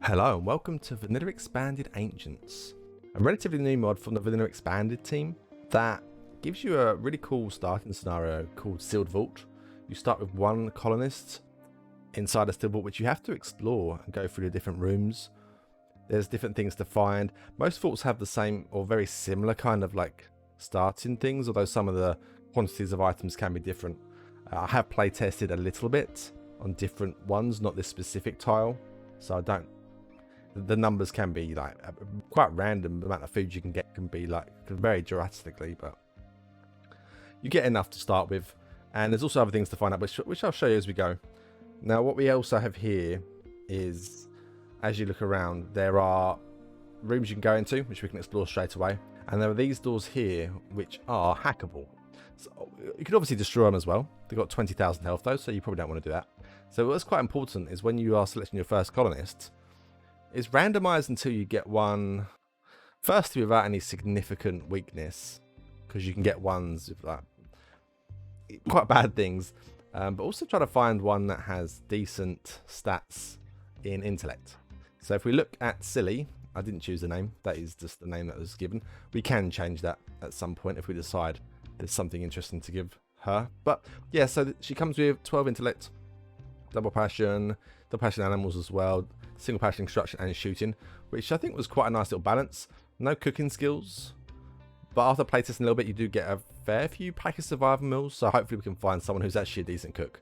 Hello and welcome to Vanilla Expanded Ancients, a relatively new mod from the Vanilla Expanded team that gives you a really cool starting scenario called Sealed Vault. You start with one colonist inside a sealed vault which you have to explore and go through the different rooms. There's different things to find. Most vaults have the same or very similar kind of like starting things, although some of the quantities of items can be different. I have play tested a little bit on different ones, not this specific tile, so I don't. The numbers can be like quite random. The amount of food you can get can be like very drastically, but you get enough to start with. And there's also other things to find out, which I'll show you as we go. Now, what we also have here is, as you look around, there are rooms you can go into, which we can explore straight away. And there are these doors here, which are hackable. So you can obviously destroy them as well. They've got 20,000 health though, so you probably don't want to do that. So what's quite important is when you are selecting your first colonist, it's randomized until you get one, firstly without any significant weakness, because you can get ones with like quite bad things, but also try to find one that has decent stats in intellect. So if we look at Silly, I didn't choose the name, that is just the name that was given. We can change that at some point if we decide there's something interesting to give her. But yeah, so she comes with 12 intellect, double passion animals as well, single passion construction and shooting, which I think was quite a nice little balance. No cooking skills, but after playtesting a little bit, you do get a fair few pack of survival meals, so hopefully we can find someone who's actually a decent cook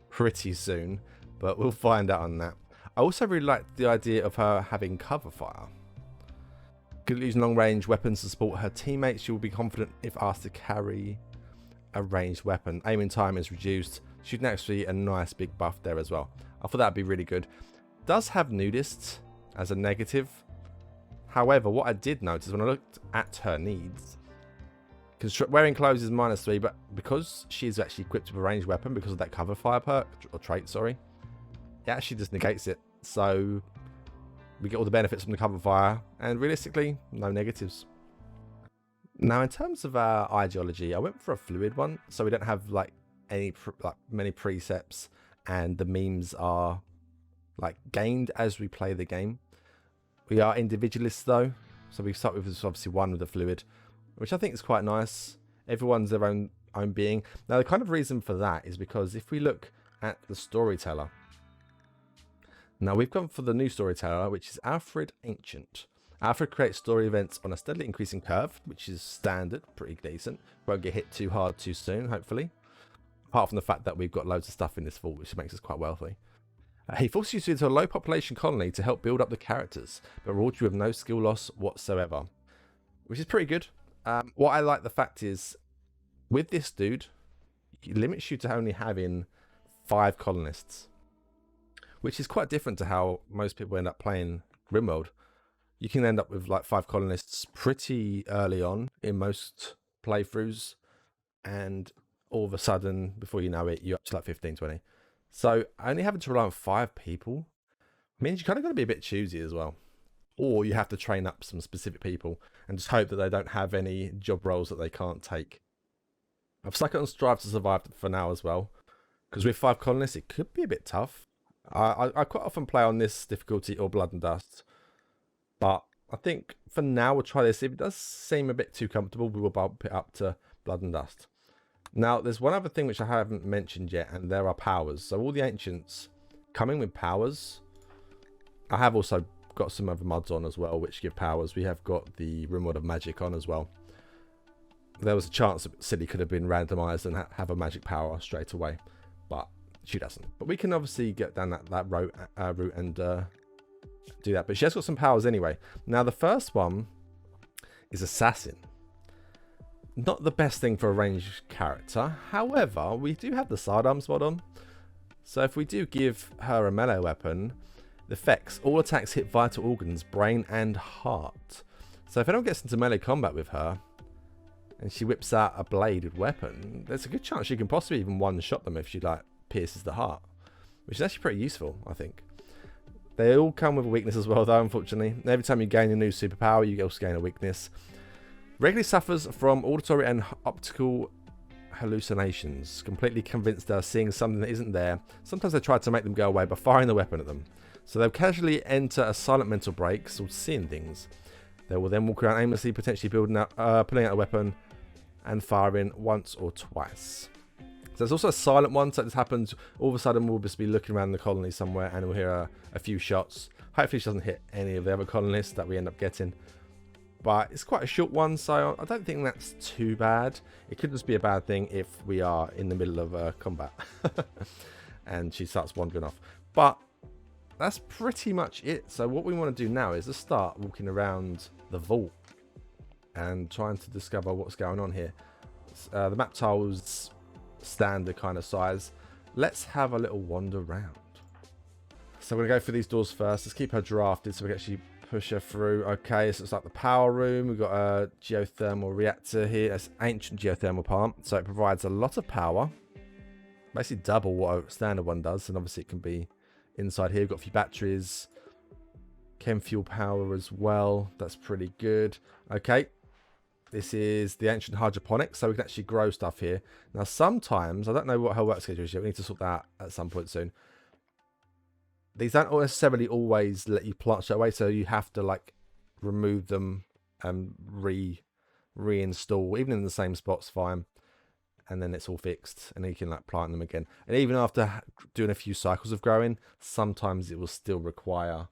pretty soon, but we'll find out on that. I also really liked the idea of her having cover fire. Good at using long range weapons to support her teammates. She will be confident if asked to carry a ranged weapon. Aiming time is reduced. Shooting actually a nice big buff there as well. I thought that'd be really good. Does have nudists as a negative. However, what I did notice when I looked at her needs, wearing clothes is -3, but because she's actually equipped with a ranged weapon because of that cover fire perk, or trait, sorry, it actually just negates it. So we get all the benefits from the cover fire, and realistically, no negatives. Now, in terms of our ideology, I went for a fluid one, so we don't have like many precepts, and the memes are like gained as we play the game. We are individualists though, so we start with obviously one with the fluid, which I think is quite nice. Everyone's their own being. Now, the kind of reason for that is because if we look at the storyteller, now we've gone for the new storyteller, which is Alfred Ancient. Alfred creates story events on a steadily increasing curve, which is standard, pretty decent. Won't get hit too hard too soon, hopefully. Apart from the fact that we've got loads of stuff in this vault, which makes us quite wealthy. He forces you into a low population colony to help build up the characters, but rewards you with no skill loss whatsoever, which is pretty good. What I like the fact is, with this dude, he limits you to only having 5 colonists, which is quite different to how most people end up playing Grimworld. You can end up with like 5 colonists pretty early on in most playthroughs, and all of a sudden, before you know it, you're up to like 15, 20. So only having to rely on 5 people means you kind of got to be a bit choosy as well. Or you have to train up some specific people and just hope that they don't have any job roles that they can't take. I've stuck it on Strive to Survive for now as well, because with 5 colonists, it could be a bit tough. I quite often play on this difficulty or Blood and Dust, but I think for now we'll try this. If it does seem a bit too comfortable, we will bump it up to Blood and Dust. Now, there's one other thing which I haven't mentioned yet, and there are powers. So all the ancients coming with powers. I have also got some other mods on as well, which give powers. We have got the Rimworld of Magic on as well. There was a chance that Silly could have been randomized and have a magic power straight away, but she doesn't. But we can obviously get down that route and do that. But she has got some powers anyway. Now, the first one is Assassin. Not the best thing for a ranged character. However, we do have the sidearms mod on. So if we do give her a melee weapon, the effects, all attacks hit vital organs, brain and heart. So if anyone gets into melee combat with her, and she whips out a bladed weapon, there's a good chance she can possibly even one-shot them if she like pierces the heart. Which is actually pretty useful, I think. They all come with a weakness as well though, unfortunately. Every time you gain a new superpower, you also gain a weakness. Regularly suffers from auditory and optical hallucinations. Completely convinced they're seeing something that isn't there. Sometimes they try to make them go away by firing the weapon at them. So they'll casually enter a silent mental break, called seeing things. They will then walk around aimlessly, potentially pulling out a weapon and firing once or twice. So there's also a silent one, so this happens all of a sudden. We'll just be looking around the colony somewhere and we'll hear a few shots. Hopefully she doesn't hit any of the other colonists that we end up getting. But it's quite a short one, so I don't think that's too bad. It could just be a bad thing if we are in the middle of combat and she starts wandering off. But that's pretty much it. So what we want to do now is just start walking around the vault and trying to discover what's going on here. The map tiles standard kind of size. Let's have a little wander around. So we're gonna go through these doors first. Let's keep her drafted so we can actually push her through. Okay, so it's like the power room. We've got a geothermal reactor here. It's ancient geothermal plant, so it provides a lot of power, basically double what a standard one does. And obviously it can be inside here. We've got a few batteries, chem fuel power as well. That's pretty good. Okay, this is the ancient hydroponics, so we can actually grow stuff here. Now sometimes, I don't know what her work schedule is yet, we need to sort that out at some point soon. These don't necessarily always let you plant straight away, so you have to like remove them and reinstall, even in the same spot's fine, and then it's all fixed and then you can like plant them again. And even after doing a few cycles of growing, sometimes it will still require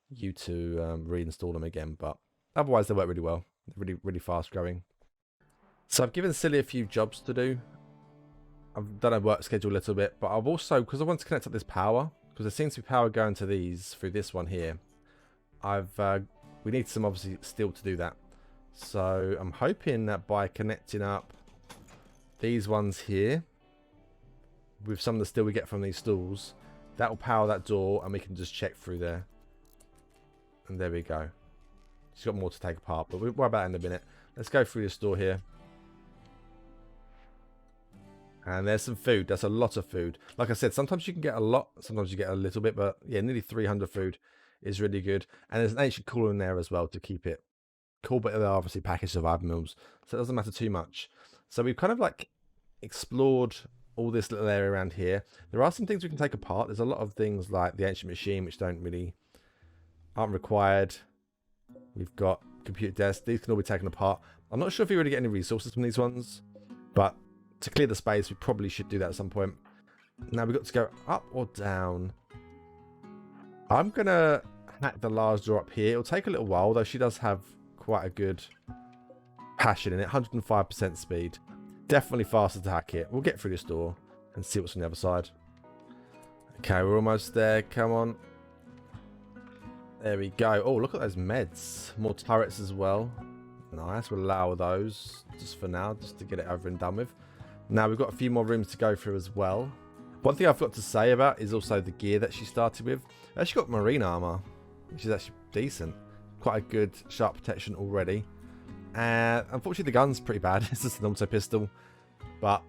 you to reinstall them again, but otherwise they work really well. They're really fast growing. So I've given Silly a few jobs to do. I've done a work schedule a little bit, but I've also, because I want to connect up this power, because there seems to be power going to these through this one here. We need some obviously steel to do that. So I'm hoping that by connecting up these ones here with some of the steel we get from these stalls, that will power that door and we can just check through there. And there we go. She's got more to take apart, but we'll worry about that in a minute. Let's go through this door here. And there's some food. That's a lot of food. Like I said, sometimes you can get a lot, sometimes you get a little bit, but yeah, nearly 300 food is really good. And there's an ancient cooler in there as well to keep it cool, but they're obviously packaged survival meals, so it doesn't matter too much. So we've kind of like explored all this little area around here. There are some things we can take apart. There's a lot of things like the ancient machine, which aren't required. We've got computer desks. These can all be taken apart. I'm not sure if you really get any resources from these ones, but to clear the space, we probably should do that at some point. Now we've got to go up or down. I'm going to hack the large door up here. It'll take a little while, though she does have quite a good passion in it. 105% speed. Definitely faster to hack it. We'll get through this door and see what's on the other side. Okay, we're almost there. Come on. There we go. Oh, look at those meds. More turrets as well. Nice. We'll allow those just for now, just to get it over and done with. Now, we've got a few more rooms to go through as well. One thing I've got to say about is also the gear that she started with. She got marine armor, which is actually decent. Quite a good sharp protection already. And unfortunately, the gun's pretty bad. It's just an auto pistol. But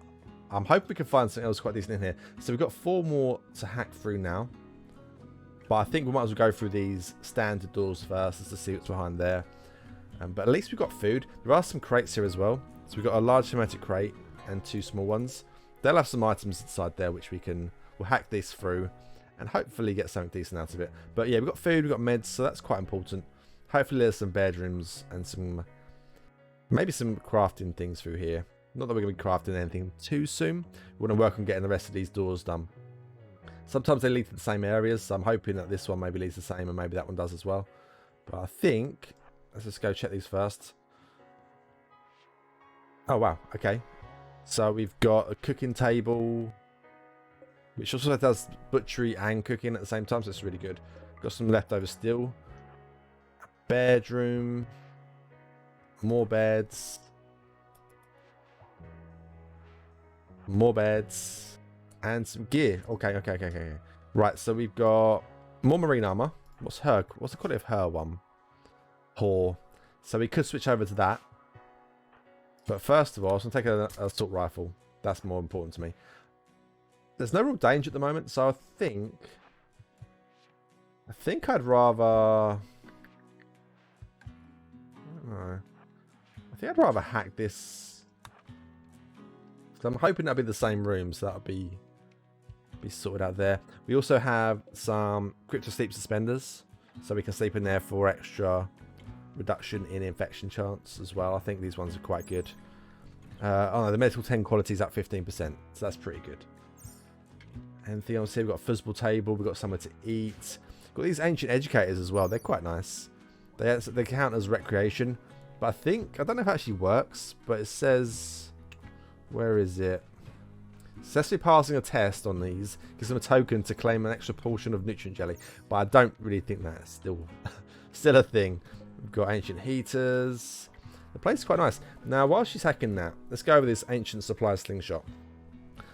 I'm hoping we can find something else quite decent in here. So we've got 4 more to hack through now. But I think we might as well go through these standard doors first, just to see what's behind there. But at least we've got food. There are some crates here as well. So we've got a large thematic crate and 2 small ones. They'll have some items inside there which we'll hack this through and hopefully get something decent out of it. But yeah, we've got food, we've got meds, so that's quite important. Hopefully there's some bedrooms and maybe some crafting things through here. Not that we're going to be crafting anything too soon. We want to work on getting the rest of these doors done. Sometimes they lead to the same areas, so I'm hoping that this one maybe leads the same and maybe that one does as well. But I think, let's just go check these first. Oh wow, okay. So we've got a cooking table, which also does butchery and cooking at the same time, so it's really good. Got some leftover steel. A bedroom. More beds. More beds. And some gear. Okay. Right, so we've got more marine armor. What's the quality of her one? Poor. So we could switch over to that. But first of all, I was going to take an assault rifle. That's more important to me. There's no real danger at the moment, so I think I'd rather... I don't know. I think I'd rather hack this. So I'm hoping that'll be the same room, so that'll be be sorted out there. We also have some crypto sleep suspenders, so we can sleep in there for extra reduction in infection chance as well. I think these ones are quite good. Oh no, the medical 10 quality is up 15%, so that's pretty good. Anything else here? We've got a foosball table, we've got somewhere to eat. Got these ancient educators as well, they're quite nice. They count as recreation, but I don't know if it actually works, but it says, where is it? Successfully passing a test on these gives them a token to claim an extra portion of nutrient jelly, but I don't really think that's still a thing. We've got ancient heaters. The place is quite nice. Now, while she's hacking that, let's go over this ancient supply slingshot.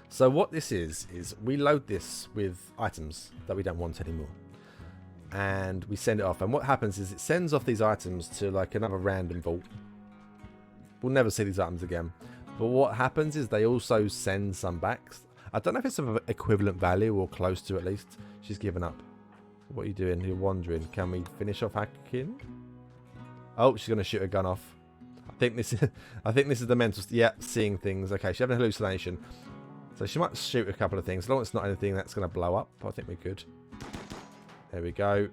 So what this is we load this with items that we don't want anymore, and we send it off. And what happens is it sends off these items to like another random vault. We'll never see these items again. But what happens is they also send some back. I don't know if it's of equivalent value or close to at least. She's given up. What are you doing? You're wandering. Can we finish off hacking? Oh, she's going to shoot a gun off. I think this is the mental. Yeah, seeing things. Okay, she's having a hallucination. So she might shoot a couple of things. As long as it's not anything that's going to blow up, I think we're good. There we go.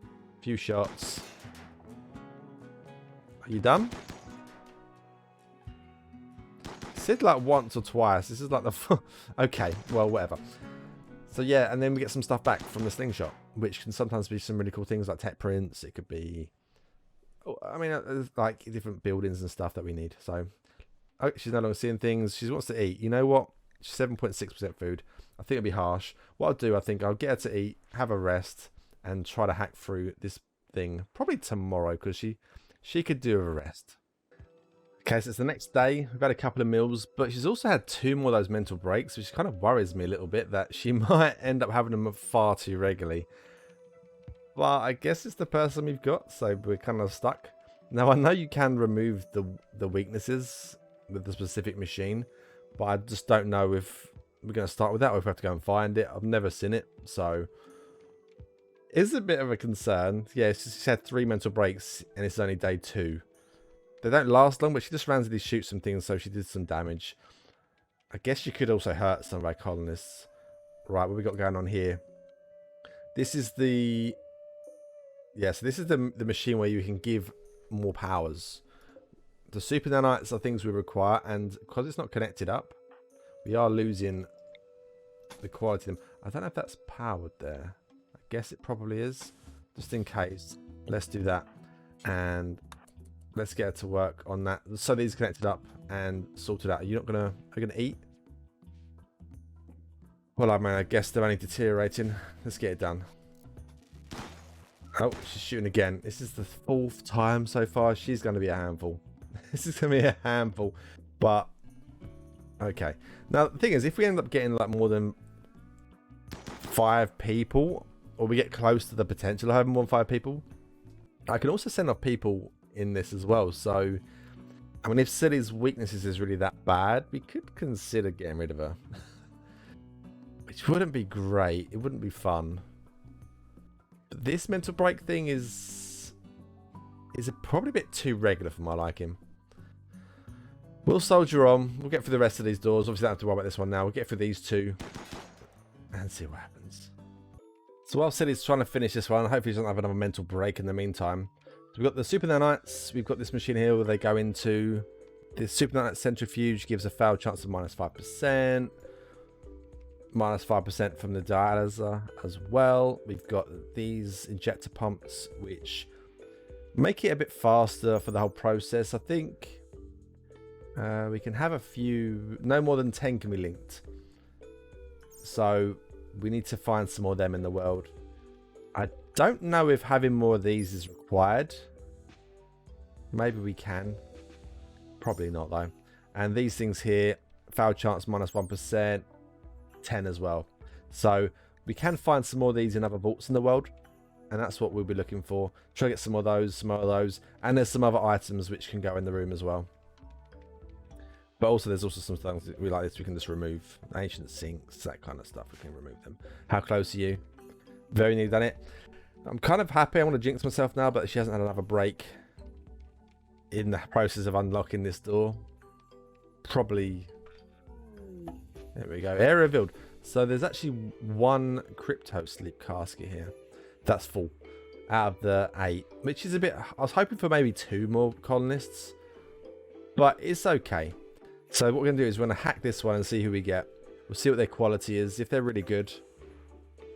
A few shots. Are you done? Said like once or twice. This is like the okay, well, whatever. So yeah, and then we get some stuff back from the slingshot, which can sometimes be some really cool things like tech prints. It could be, I mean, like different buildings and stuff that we need. So oh, she's no longer seeing things. She wants to eat. You know what? She's 7.6% food. I think it'd be harsh. What I'll do, I think I'll get her to eat, have a rest, and try to hack through this thing probably tomorrow, because she could do a rest. Okay, so it's the next day. We've had a couple of meals, but she's also had 2 more of those mental breaks, which kind of worries me a little bit that she might end up having them far too regularly. But I guess it's the person we've got, so we're kind of stuck. Now, I know you can remove the weaknesses with the specific machine, but I just don't know if we're going to start with that or if we have to go and find it. I've never seen it, so it's a bit of a concern. Yeah, she's had 3 mental breaks, and it's only day 2. They don't last long, but she just randomly shoots some things, so she did some damage. I guess she could also hurt some of our colonists. Right, what we got going on here? This is the... yeah, so this is the machine where you can give more powers. The super nanites are things we require, and because it's not connected up, we are losing the quality of them. I don't know if that's powered there. I guess it probably is. Just in case, let's do that. And... let's get her to work on that. So these connected up and sorted out. Are you gonna eat? Well, I mean, I guess they're only deteriorating. Let's get it done. Oh, she's shooting again. This is the 4th time so far. She's going to be a handful. This is going to be a handful. But, okay. Now, the thing is, if we end up getting like more than 5 people, or we get close to the potential of having more than 5 people, I can also send off people in this as well. So I mean, if Silly's weaknesses is really that bad, we could consider getting rid of her. Which wouldn't be great. It wouldn't be fun. But this mental break thing is probably a bit too regular for my liking. We'll soldier on. We'll get through the rest of these doors. Obviously, don't have to worry about this one now. We'll get through these 2 and see what happens. So while Silly's trying to finish this one, hopefully he doesn't have another mental break in the meantime. So we've got the super nanites. We've got this machine here where they go into this super nanite centrifuge, gives a fail chance of -5%. -5% from the dialyzer as well. We've got these injector pumps, which make it a bit faster for the whole process. I think we can have a few, no more than 10 can be linked. So we need to find some more of them in the world. I don't know if having more of these is required. Maybe we can. Probably not though. And these things here, foul chance -1%, 10 as well. So we can find some more of these in other vaults in the world. And that's what we'll be looking for. Try to get some more of those, And there's some other items which can go in the room as well. But also there's also some things that we like this we can just remove. Ancient sinks, that kind of stuff, we can remove them. How close are you? Very nearly done it. I'm kind of happy. I want to jinx myself now, but she hasn't had another break in the process of unlocking this door. Probably. There we go. Area revealed. So there's actually one crypto sleep casket here. That's full out of the 8, which is a bit... I was hoping for maybe 2 more colonists, but it's okay. So what we're going to do is we're going to hack this one and see who we get. We'll see what their quality is. If they're really good,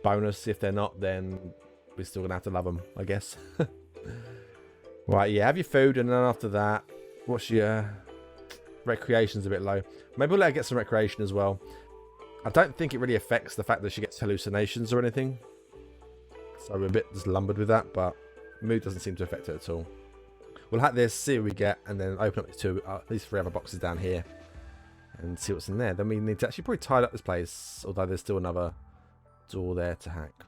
bonus. If they're not, then we're still going to have to love them, I guess. Right, yeah, have your food, and then after that, what's your... Recreation's a bit low. Maybe we'll let her get some recreation as well. I don't think it really affects the fact that she gets hallucinations or anything. So we're a bit just lumbered with that, but mood doesn't seem to affect it at all. We'll hack this, see what we get, and then open up these 3 other boxes down here and see what's in there. Then we need to actually probably tidy up this place, although there's still another door there to hack.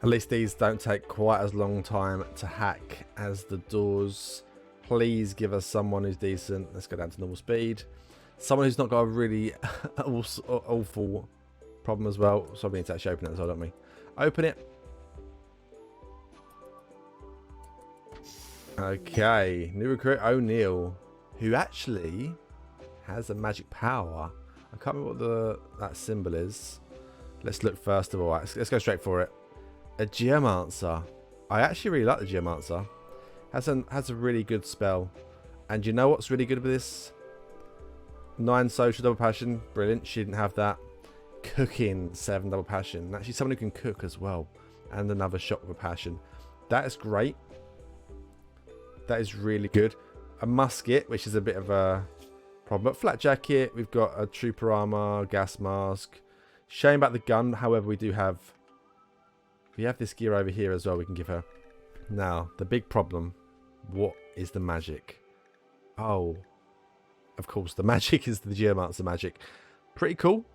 At least these don't take quite as long time to hack as the doors. Please give us someone who's decent. Let's go down to normal speed. Someone who's not got a really awful problem as well. So we need to actually open it as well, don't we? Open it. Okay. New recruit O'Neill, who actually has a magic power. I can't remember what that symbol is. Let's look first of all. Let's go straight for it. A Geomancer. I actually really like the Geomancer. Has a really good spell. And you know what's really good with this? 9 social double passion. Brilliant. She didn't have that. Cooking 7 double passion. And actually someone who can cook as well. And another shot with a passion. That is great. That is really good. A musket, which is a bit of a problem. But flat jacket. We've got a trooper armor. Gas mask. Shame about the gun. However, we have this gear over here as well we can give her. Now, the big problem. What is the magic? Oh, of course, the magic is the Geomancer magic. Pretty cool.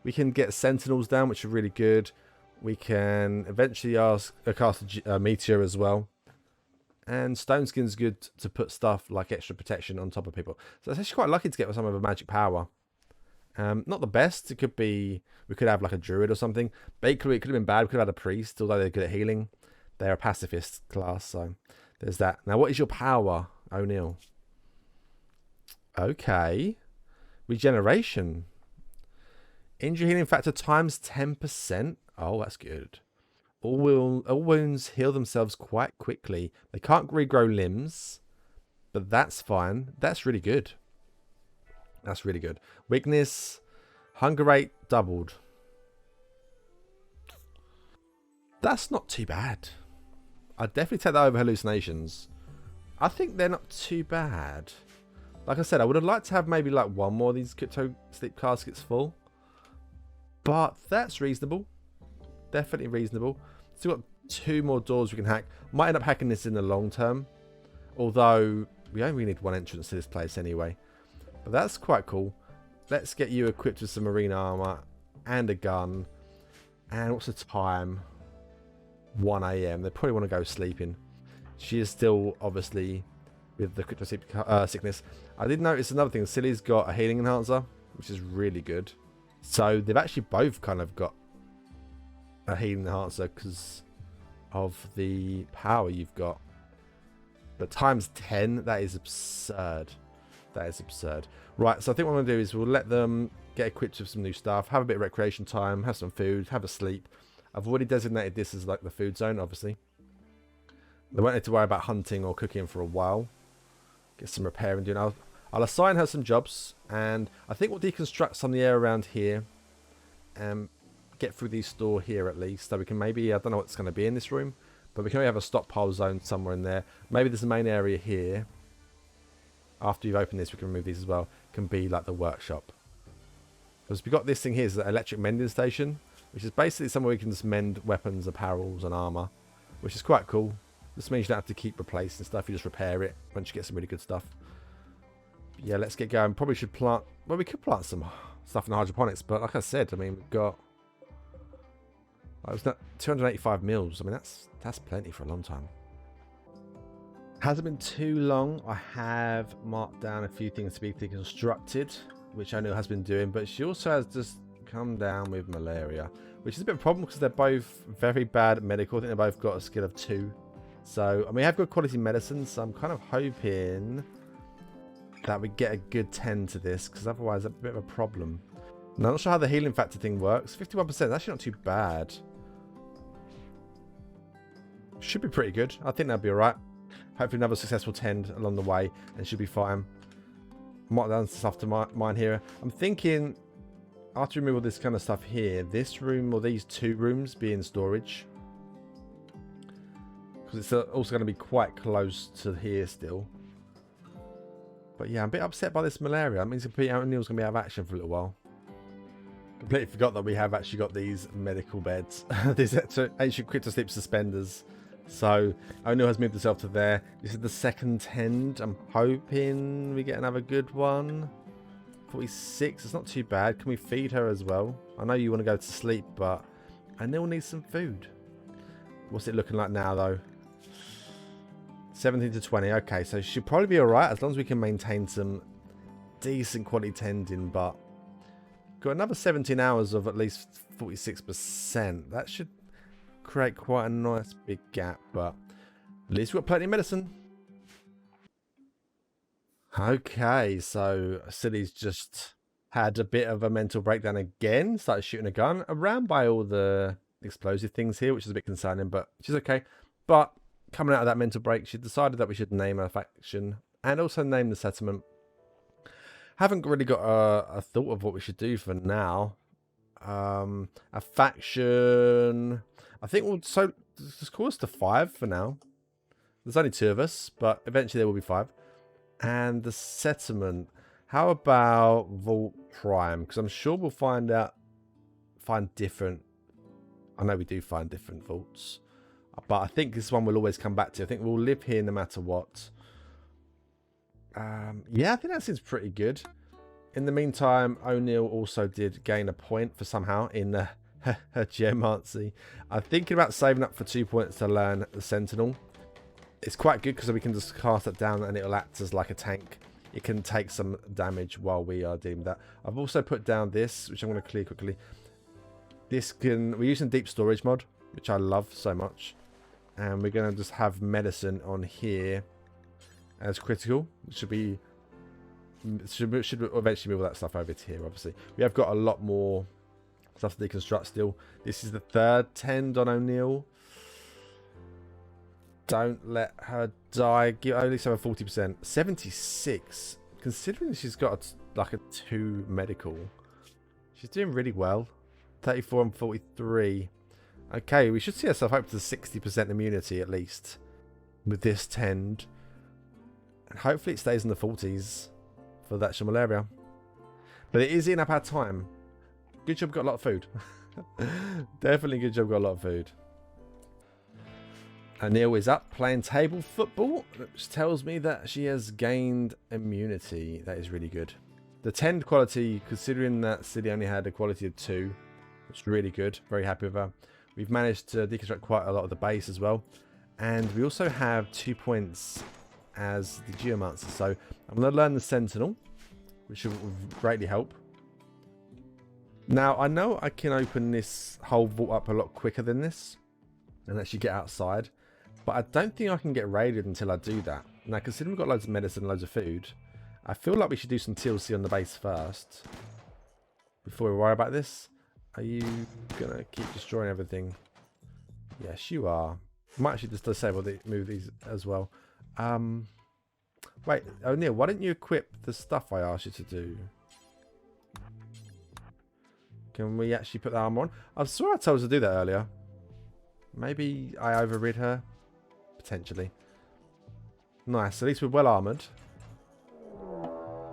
We can get Sentinels down, which are really good. We can eventually cast a Meteor as well. And Stone Skin's good to put stuff like extra protection on top of people. So it's actually quite lucky to get some of a magic power. Not the best. It could be... We could have like a Druid or something. But equally, it could have been bad. We could have had a Priest, although they're good at healing. They're a pacifist class, so there's that. Now, what is your power, O'Neill? Okay. Regeneration. Injury healing factor times 10%. Oh, that's good. All wounds heal themselves quite quickly. They can't regrow limbs, but that's fine. That's really good. That's really good. Weakness. Hunger rate doubled. That's not too bad. I'd definitely take that over hallucinations. I think they're not too bad. Like I said, I would have liked to have maybe like 1 more of these crypto sleep caskets full. But that's reasonable. Definitely reasonable. Still got 2 more doors we can hack. Might end up hacking this in the long term. Although, we only really need 1 entrance to this place anyway. But that's quite cool. Let's get you equipped with some marine armor and a gun. And what's the time? 1 AM. They probably want to go sleeping. She is still obviously with the crypto sleep sickness. I did notice another thing. Silly's got a healing enhancer, which is really good. So they've actually both kind of got a healing enhancer because of the power you've got. But times 10, that is absurd. That is absurd. Right, so I think what I'm going to do is we'll let them get equipped with some new stuff, have a bit of recreation time, have some food, have a sleep. I've already designated this as like the food zone, obviously. They won't need to worry about hunting or cooking for a while. Get some repairing doing. I'll assign her some jobs, and I think we'll deconstruct some of the air around here and get through the store here at least. So we can maybe, I don't know what's going to be in this room, but we can maybe have a stockpile zone somewhere in there. Maybe there's a main area here. After you've opened this, we can remove these as well. Can be like the workshop. Because we've got this thing here, is the electric mending station, which is basically somewhere we can just mend weapons, apparels, and armor, which is quite cool. This means you don't have to keep replacing stuff. You just repair it once you get some really good stuff. But yeah, let's get going. Probably should plant... Well, we could plant some stuff in the hydroponics, but like I said, I mean, we've got... It was 285 mils. I mean, that's plenty for a long time. Hasn't been too long. I have marked down a few things to be deconstructed, which I know has been doing, but she also has just come down with malaria, which is a bit of a problem because they're both very bad at medical. I think they've both got a skill of 2. So, I mean, we have good quality medicine, so I'm kind of hoping that we get a good 10 to this, because otherwise it's a bit of a problem. Now, I'm not sure how the healing factor thing works. 51%, that's actually not too bad. Should be pretty good. I think that'll be alright. Hopefully another successful tend along the way and should be fine. Mark down stuff to mine here. I'm thinking, after we remove all this kind of stuff here, this room or these two rooms be in storage. Because it's also going to be quite close to here still. But yeah, I'm a bit upset by this malaria. That means Peter O'Neill's going to be out of action for a little while. Completely forgot that we have actually got these medical beds. These ancient cryptosleep suspenders. So O'Neill has moved himself to there. This is the second tend. I'm hoping we get another good one. 46. It's not too bad. Can we feed her as well? I know you want to go to sleep, but O'Neill needs some food. What's it looking like now, though? 17 to 20. Okay, so she'll probably be alright as long as we can maintain some decent quality tending, but got another 17 hours of at least 46%. That should create quite a nice big gap, but at least we've got plenty of medicine. Okay, so Silly's just had a bit of a mental breakdown again. Started shooting a gun around by all the explosive things here, which is a bit concerning, but she's okay. But coming out of that mental break, she decided that we should name our faction and also name the settlement. Haven't really got a thought of what we should do for now. A faction, I think we'll just call us to 5 for now. There's only 2 of us, but eventually there will be 5. And the settlement, how about Vault Prime? Because I'm sure we'll find different. I know we do find different vaults, but I think this one we'll always come back to. I think we'll live here no matter what. Yeah, I think that seems pretty good. In the meantime, O'Neill also did gain a point for somehow in her geomancy. I'm thinking about saving up for 2 points to learn the Sentinel. It's quite good because we can just cast it down and it'll act as like a tank. It can take some damage while we are doing that. I've also put down this, which I'm going to clear quickly. We're using deep storage mod, which I love so much. And we're going to just have medicine on here as critical. It should eventually move all that stuff over to here, obviously. We have got a lot more stuff to deconstruct still. This is the 3rd tend on O'Neill. Don't let her die. Give at least have a 40%. 76. Considering she's got like a 2 medical. She's doing really well. 34 and 43. Okay, we should see ourselves up to 60% immunity at least with this tend. And hopefully it stays in the 40s for that malaria. But it is eating up our time. Good job, got a lot of food. Definitely good job, got a lot of food. O'Neill is up playing table football, which tells me that she has gained immunity. That is really good. The tend quality, considering that Silly only had a quality of 2, it's really good. Very happy with her. We've managed to deconstruct quite a lot of the base as well. And we also have 2 points as the Geomancer. So I'm going to learn the Sentinel, which will greatly help. Now, I know I can open this whole vault up a lot quicker than this and actually get outside. But I don't think I can get raided until I do that. Now, considering we've got loads of medicine, loads of food, I feel like we should do some TLC on the base first before we worry about this. Are you going to keep destroying everything? Yes, you are. I might actually just disable move these as well. Wait, O'Neill, why didn't you equip the stuff I asked you to do? Can we actually put the armor on? I swear I told her to do that earlier. Maybe I overrid her. Potentially. Nice. At least we're well armored.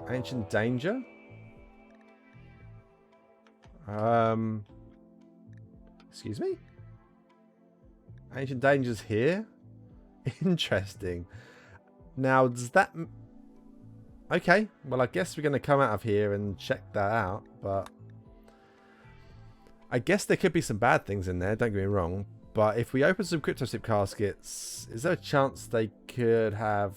Ancient danger. Excuse me? Ancient danger's here? Interesting. Now, does that... Okay. Well, I guess we're going to come out of here and check that out, but... I guess there could be some bad things in there, don't get me wrong. But if we open some cryptosleep caskets, is there a chance they could have...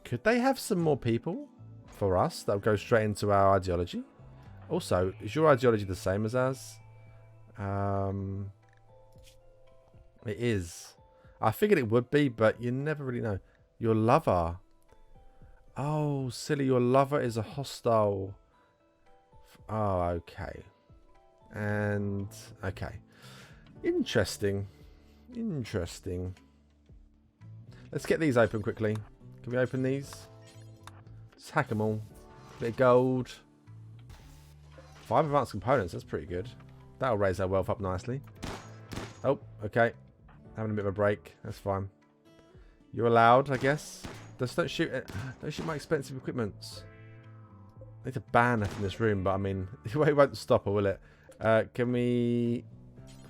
Could they have some more people for us that will go straight into our ideology? Also, is your ideology the same as ours? It is. I figured it would be, but you never really know. Your lover. Oh, Silly, your lover is a hostile Oh, okay. And, okay. Interesting. Interesting. Let's get these open quickly. Can we open these? Just hack them all. Bit of gold. 5 advanced components. That's pretty good. That'll raise our wealth up nicely. Oh, okay. Having a bit of a break. That's fine. You're allowed, I guess. Just don't shoot it. Don't shoot my expensive equipments. I need to ban her from this room, but I mean, it won't stop her, will it? Can we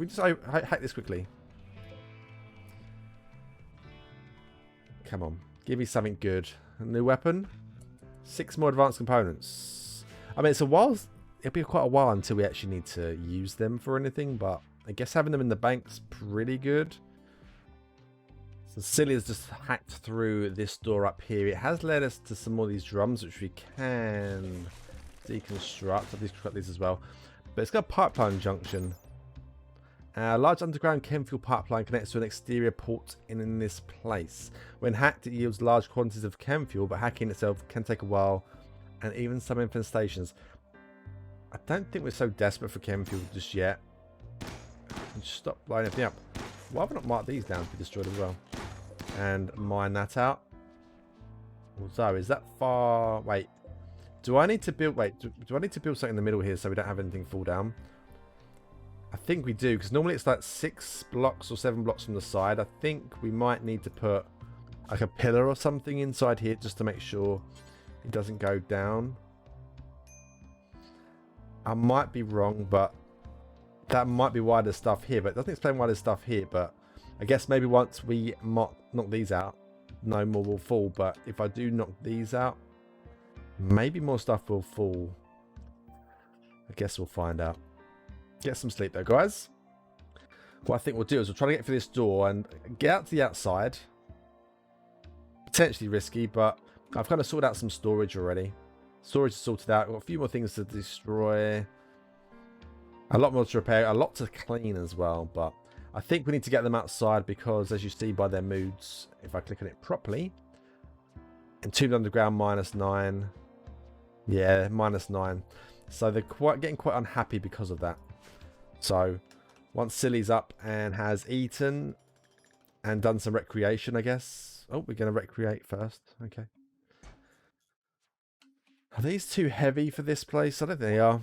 just hack this quickly? Come on. Give me something good. A new weapon. 6 more advanced components. I mean, it's a while. It'll be quite a while until we actually need to use them for anything, but I guess having them in the bank's pretty good. So Silly has just hacked through this door up here. It has led us to some more of these drums, which we can deconstruct. I'll deconstruct these as well. But it's got a pipeline junction. A large underground chem fuel pipeline connects to an exterior port in this place. When hacked, it yields large quantities of chem fuel, but hacking itself can take a while, and even some infestations. I don't think we're so desperate for chem fuel just yet. Just stop blowing everything up. Why have I not marked these down to be destroyed as well? And mine that out. So is that far? Wait. Do I need to build? Wait. Do I need to build something in the middle here so we don't have anything fall down? I think we do, because normally it's like 6 blocks or 7 blocks from the side. I think we might need to put like a pillar or something inside here just to make sure it doesn't go down. I might be wrong, but that might be why there's stuff here. But it doesn't explain why there's stuff here. But I guess maybe once we knock these out, no more will fall. But if I do knock these out, maybe more stuff will fall. I guess we'll find out. Get some sleep though, guys. What I think we'll do is we'll try to get through this door and get out to the outside. Potentially risky, but I've kind of sorted out some storage already. Storage is sorted out. We've got a few more things to destroy. A lot more to repair. A lot to clean as well. But I think we need to get them outside because, as you see by their moods, if I click on it properly, Entombed Underground -9. Yeah, -9. So they're getting quite unhappy because of that. So once Silly's up and has eaten and done some recreation, I guess. Oh, we're going to recreate first. Okay. Are these too heavy for this place? I don't think they are.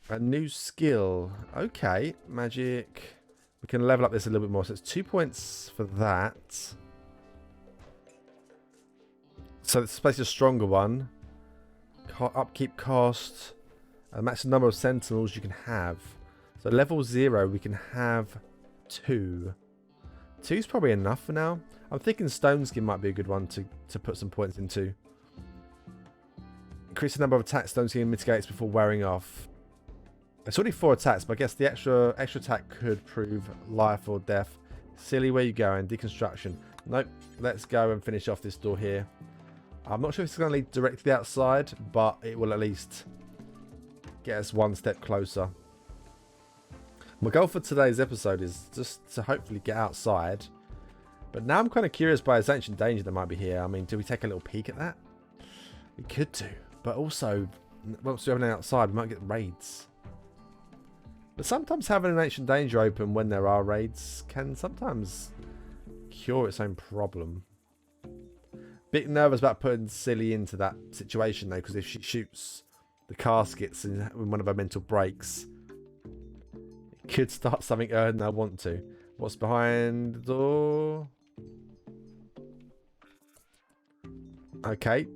A new skill. Okay. Magic. We can level up this a little bit more. So it's 2 points for that. So this place is a stronger one. Upkeep cost. A maximum number of sentinels you can have. So level 0 we can have 2. 2 is probably enough for now. I'm thinking Stone Skin might be a good one to put some points into. Increase the number of attacks Stone Skin mitigates before wearing off. It's already 4 attacks, but I guess the extra attack could prove life or death. Silly, where you going? Deconstruction. Nope. Let's go and finish off this door here. I'm not sure if it's going to lead directly to the outside, but it will at least get us one step closer. My goal for today's episode is just to hopefully get outside. But now I'm kind of curious by this ancient danger that might be here. I mean, do we take a little peek at that? We could do. But also, once we're outside, we might get raids. But sometimes having an ancient danger open when there are raids can sometimes cure its own problem. Bit nervous about putting Silly into that situation though, because if she shoots the caskets in one of her mental breaks, it could start something earlier than I want to. What's behind the door? Okay,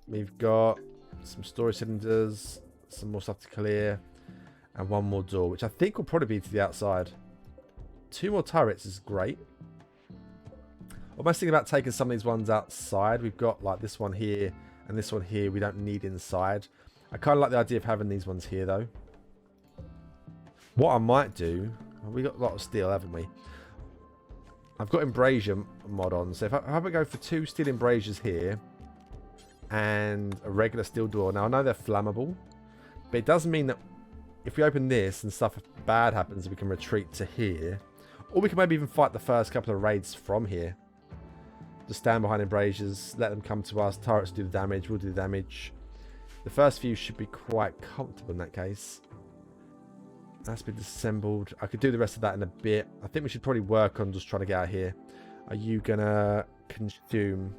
we've got some storage cylinders, some more stuff to clear, and one more door, which I think will probably be to the outside. 2 more turrets is great. Almost thinking about taking some of these ones outside. We've got like this one here and this one here we don't need inside. I kind of like the idea of having these ones here though. What I might do, we got a lot of steel, haven't we? I've got embrasure mod on, so if I go for 2 steel embrasures here and a regular steel door. Now I know they're flammable, but it does mean that if we open this and stuff bad happens, we can retreat to here, or we can maybe even fight the first couple of raids from here. Just stand behind embrasures, let them come to us. Turrets do the damage, we'll do the damage. The first few should be quite comfortable in that case. That's been disassembled. I could do the rest of that in a bit. I think we should probably work on just trying to get out here. Are you gonna consume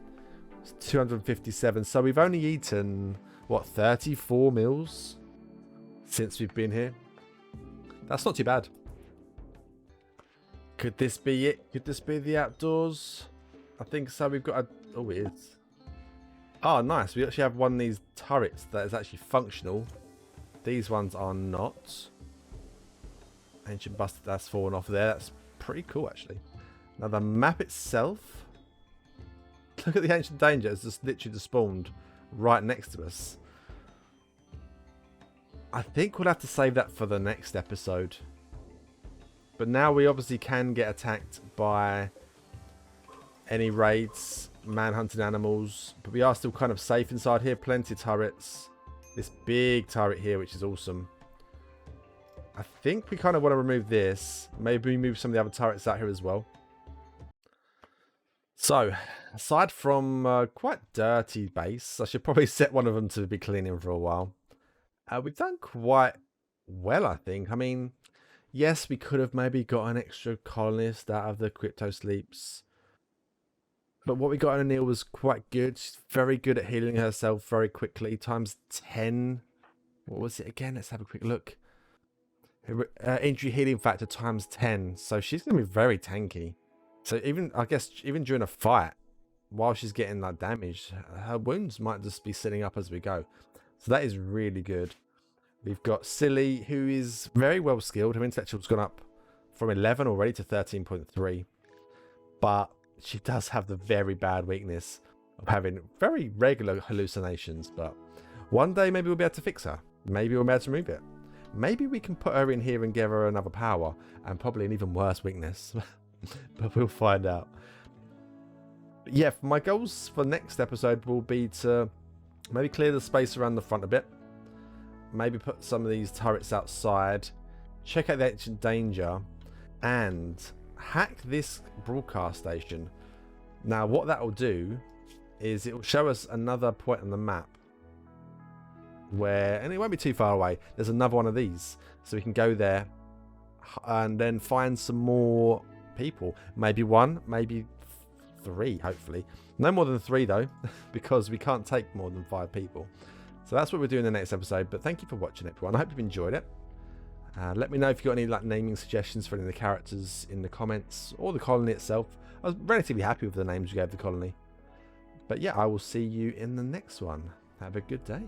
257? So we've only eaten, what, 34 meals since we've been here. That's not too bad. Could this be it? Could this be the outdoors? I think so. We've got a... Oh, it is. Oh, nice. We actually have one of these turrets that is actually functional. These ones are not. Ancient Bastard, that's fallen off there. That's pretty cool, actually. Now, the map itself. Look at the Ancient Danger. It's just literally spawned right next to us. I think we'll have to save that for the next episode. But now we obviously can get attacked by any raids, manhunting animals. But we are still kind of safe inside here. Plenty of turrets. This big turret here, which is awesome. I think we kind of want to remove this. Maybe move some of the other turrets out here as well. So, aside from quite dirty base, I should probably set one of them to be cleaning for a while. We've done quite well, I think. I mean, yes, we could have maybe got an extra colonist out of the crypto sleeps. But what we got in Anil was quite good. She's very good at healing herself very quickly. Times 10. What was it again? Let's have a quick look. Injury healing factor times 10. So she's going to be very tanky. So even, I guess, even during a fight, while she's getting that damage, her wounds might just be sitting up as we go. So that is really good. We've got Silly, who is very well skilled. Her intellectual's gone up from 11 already to 13.3. But she does have the very bad weakness of having very regular hallucinations. But one day maybe we'll be able to fix her. Maybe we'll be able to remove it. Maybe we can put her in here and give her another power. And probably an even worse weakness. But we'll find out. But yeah, my goals for next episode will be to maybe clear the space around the front a bit. Maybe put some of these turrets outside. Check out the Ancient Danger. And hack this broadcast station. Now what that will do is it will show us another point on the map where, and it won't be too far away, there's another one of these. So we can go there and then find some more people. Maybe one, maybe 3, hopefully. No more than 3 though, because we can't take more than 5 people. So that's what we'll do in the next episode. But thank you for watching, everyone. I hope you've enjoyed it. Let me know if you've got any naming suggestions for any of the characters in the comments, or the colony itself. I was relatively happy with the names you gave the colony. But yeah, I will see you in the next one. Have a good day.